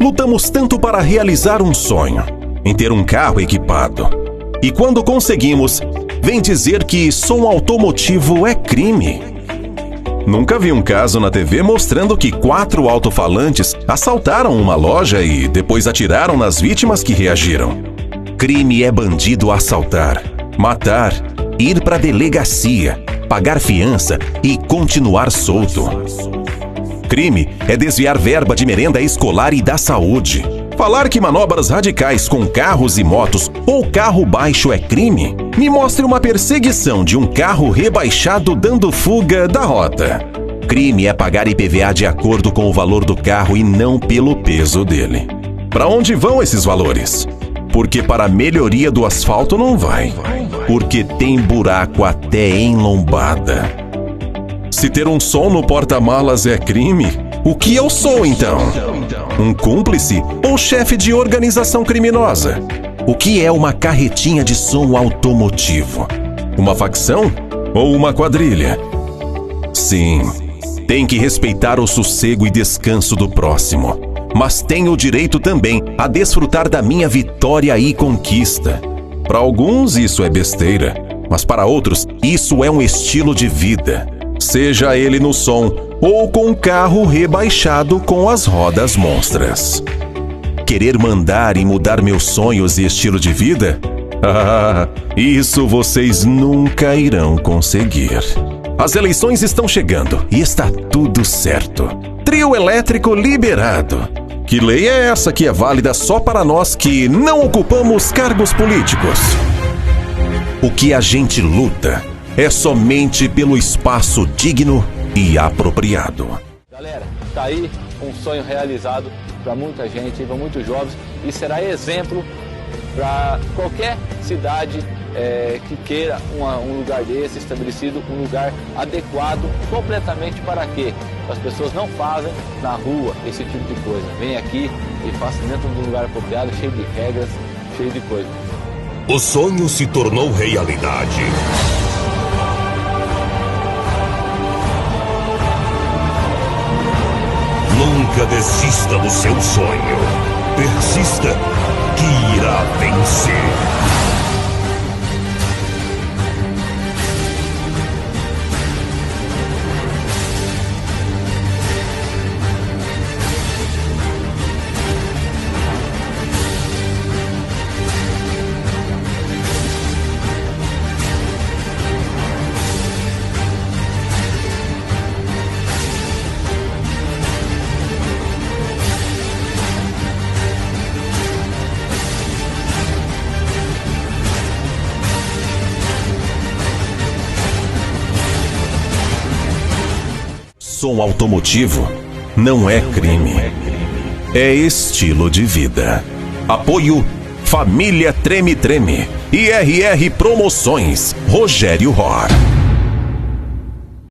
lutamos tanto para realizar um sonho, em ter um carro equipado. E quando conseguimos, vem dizer que som automotivo é crime. Nunca vi um caso na TV mostrando que 4 alto-falantes assaltaram uma loja e depois atiraram nas vítimas que reagiram. Crime é bandido assaltar, matar, ir para a delegacia, pagar fiança e continuar solto. Crime é desviar verba de merenda escolar e da saúde. Falar que manobras radicais com carros e motos ou carro baixo é crime? Me mostre uma perseguição de um carro rebaixado dando fuga da rota. Crime é pagar IPVA de acordo com o valor do carro e não pelo peso dele. Para onde vão esses valores? Porque para a melhoria do asfalto não vai. Porque tem buraco até em lombada. Se ter um som no porta-malas é crime, o que eu sou então? Um cúmplice ou chefe de organização criminosa? O que é uma carretinha de som automotivo? Uma facção ou uma quadrilha? Sim, tem que respeitar o sossego e descanso do próximo, mas tenho o direito também a desfrutar da minha vitória e conquista. Para alguns isso é besteira, mas para outros isso é um estilo de vida. Seja ele no som ou com um carro rebaixado com as rodas monstras. Querer mandar e mudar meus sonhos e estilo de vida? Ah, isso vocês nunca irão conseguir. As eleições estão chegando e está tudo certo. Trio elétrico liberado. Que lei é essa que é válida só para nós que não ocupamos cargos políticos? O que a gente luta é somente pelo espaço digno e apropriado. Galera, tá aí um sonho realizado para muita gente, para muitos jovens, e será exemplo para qualquer cidade que queira um lugar desse estabelecido, um lugar adequado completamente para quê? As pessoas não fazem na rua esse tipo de coisa. Vem aqui e faça dentro de um lugar apropriado, cheio de regras, cheio de coisa. O sonho se tornou realidade. Nunca desista do seu sonho. Persista, que irá vencer. Som automotivo não é crime, é estilo de vida. Apoio Família Treme Treme, IRR Promoções, Rogério Ror.